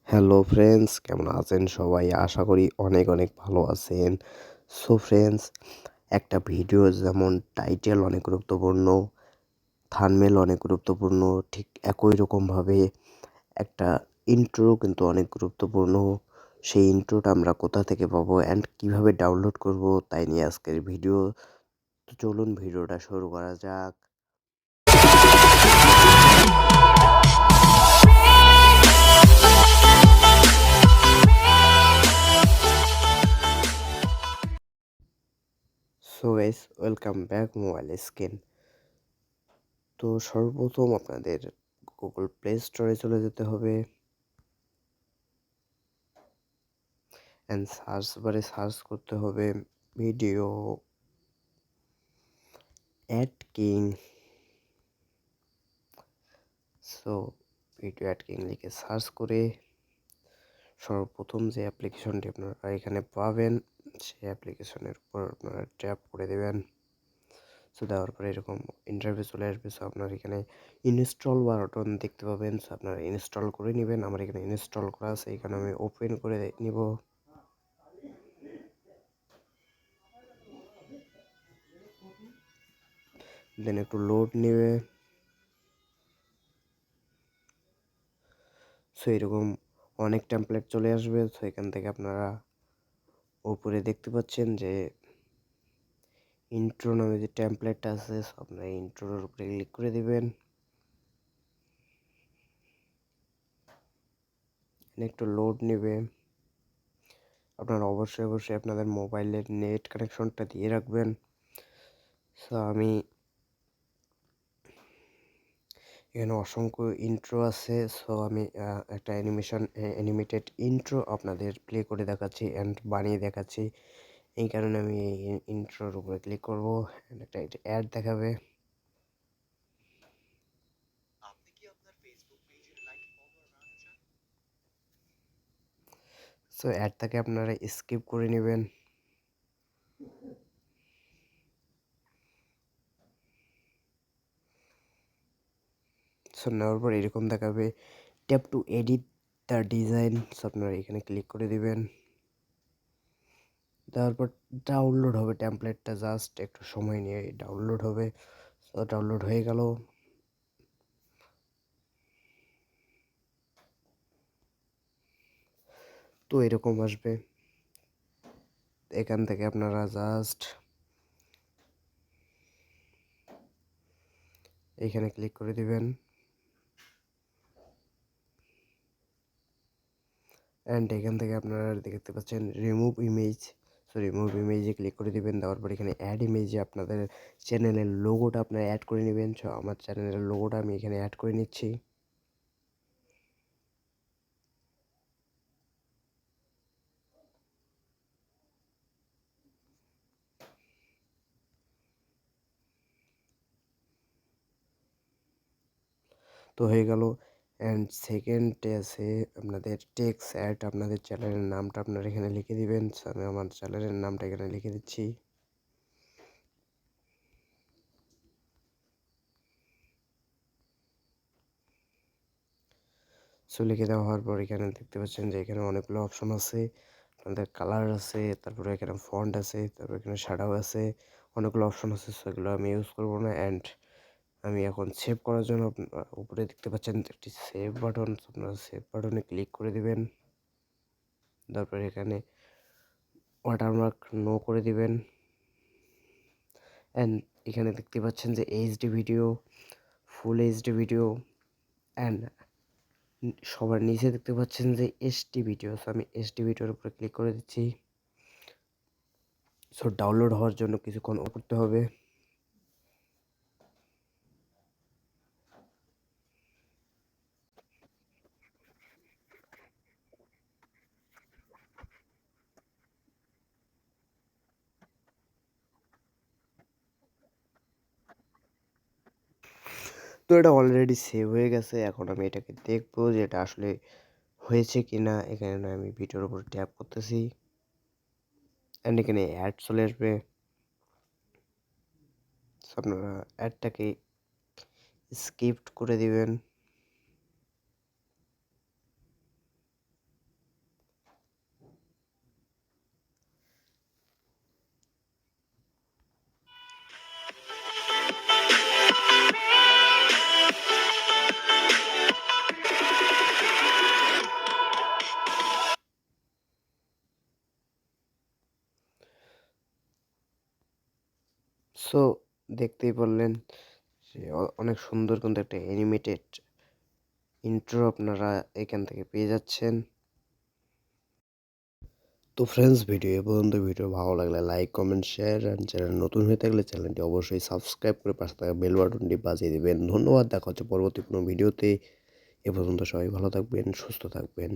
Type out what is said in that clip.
Hello friends, কেমন আছেন সবাই? আশা করি অনেক অনেক ভালো আছেন। সো ফ্রেন্ডস, একটা ভিডিও যেমন টাইটেল অনেক গুরুত্বপূর্ণ, থাম্বনেল অনেক গুরুত্বপূর্ণ, ঠিক একই রকমভাবে একটা ইন্ট্রো কিন্তু অনেক গুরুত্বপূর্ণ। সেই ইন্ট্রোটা আমরা কোথা থেকে পাবো অ্যান্ড কীভাবে ডাউনলোড করব, তাই নিয়ে আজকের ভিডিও। তো চলুন ভিডিওটা শুরু করা যাক। So guys, welcome back mobile screen. তো সর্বপ্রথম আপনাদের গুগল প্লে স্টোরে চলে যেতে হবে অ্যান্ড সার্চ বারে সার্চ করতে হবে video ad king. So video ad king লিখে সার্চ করে সর্বপ্রথম যে অ্যাপ্লিকেশনটি আপনারা এখানে পাবেন সেই অ্যাপ্লিকেশনের উপর আপনারা ট্যাপ করে দেবেন। সো দেওয়ার পরে এরকম ইন্টারফেস চলে আসবে। সো আপনার এখানে ইনস্টল বাটন দেখতে পাবেন। সো আপনারা ইনস্টল করে নেবেন। আমার এখানে ইনস্টল করা আছে, এখানে আমি ওপেন করে নিব। দেন একটু লোড নেবে। সো এরকম অনেক টেমপ্লেট চলে আসবে। সো এখান থেকে আপনারা উপরে দেখতে পাচ্ছেন যে ইন্ট্রো নামে যে টেমপ্লেটটা আছে, সো আপনারা ইন্ট্রোর উপরে ক্লিক করে দিবেন। একটু লোড নেবে। আপনারা অবশ্যই আপনাদের মোবাইলের নেট কানেকশনটা দিয়ে রাখবেন। সো আমি এখানে অসংখ্য ইন্ট্রো আছে। সো আমি একটা অ্যানিমেটেড ইন্ট্রো আপনাদের প্লে করে দেখাচ্ছি অ্যান্ড বানিয়ে দেখাচ্ছি। এই কারণে আমি এই ইন্ট্রোর উপরে ক্লিক করবো। একটা অ্যাড দেখাবে। সো অ্যাডটাকে আপনারা স্কিপ করে নেবেন। সো নেওয়ার পর এরকম দেখাবে tap two edit the design. So আপনারা এখানে ক্লিক করে দিবেন। তারপর ডাউনলোড হবে টেমপ্লেটটা, জাস্ট একটু সময় নিয়ে ডাউনলোড হবে। সো ডাউনলোড হয়ে গেল। তো এরকম আসবে। এখান থেকে আপনারা জাস্ট এখানে ক্লিক করে দিবেন অ্যান্ড এখান থেকে আপনারা দেখতে পাচ্ছেন রিমুভ ইমেজ। সো রিমুভ ইমেজে ক্লিক করে দিবেন। দেওয়ার পর এখানে অ্যাড ইমেজে আপনাদের চ্যানেলের লোগোটা আপনারা অ্যাড করে নেবেন। সো আমার চ্যানেলের লোগোটা আমি এখানে অ্যাড করে নিচ্ছি। তো হয়ে গেল। অ্যান্ড সেকেন্ডে আছে আপনাদের টেক্সট অ্যাড। আপনাদের চ্যানেলের নামটা আপনারা এখানে লিখে দিবেন। আমি আমার চ্যানেলের নামটা এখানে লিখে দিচ্ছি। সো লিখে দেওয়া হওয়ার পর এখানে দেখতে পাচ্ছেন যে এখানে অনেকগুলো অপশন আছে। আপনাদের কালার আছে, তারপরে এখানে ফন্ট আছে, তারপরে এখানে শ্যাডো আছে, অনেকগুলো অপশন আছে। সেগুলো আমি ইউজ করবো না। অ্যান্ড আমি এখন সেভ করার জন্য উপরে দেখতে পাচ্ছেন একটি সেভ বাটন। আপনারা সেভ বাটনে ক্লিক করে দিবেন। তারপরে এখানে ওয়াটারমার্ক নো করে দিবেন। অ্যান্ড এখানে দেখতে পাচ্ছেন যে HD video, full HD video, and সবার নিচে দেখতে পাচ্ছেন যে এসডি ভিডিও। সো আমি এসডি ভিডিওর উপরে ক্লিক করে দিচ্ছি। সো ডাউনলোড হওয়ার জন্য কিছুক্ষণ করতে হবে। তো এটা অলরেডি সেভ হয়ে গেছে। এখন আমি এটাকে দেখবো যে এটা আসলে হয়েছে কি না। এখানে আমি ভিডিওর উপর ট্যাপ করতেছি অ্যান্ড এখানে অ্যাড চলে আসবে। সো আপনারা অ্যাডটাকে স্কিপ করে দিবেন। সো দেখতেই পারলেন যে অনেক সুন্দর কিন্তু একটা অ্যানিমেটেড ইন্ট্রো আপনারা এখান থেকে পেয়ে যাচ্ছেন। তো ফ্রেন্ডস, ভিডিও এ পর্যন্ত। ভিডিও ভালো লাগলে like, comment, share and channel নতুন হয়ে থাকলে চ্যানেলটি অবশ্যই সাবস্ক্রাইব করে পাশে থাকা বেল বাটনটি বাজিয়ে দিবেন। ধন্যবাদ। দেখা হচ্ছে পরবর্তী কোনো ভিডিওতে। এ পর্যন্ত সবাই ভালো থাকবেন, সুস্থ থাকবেন।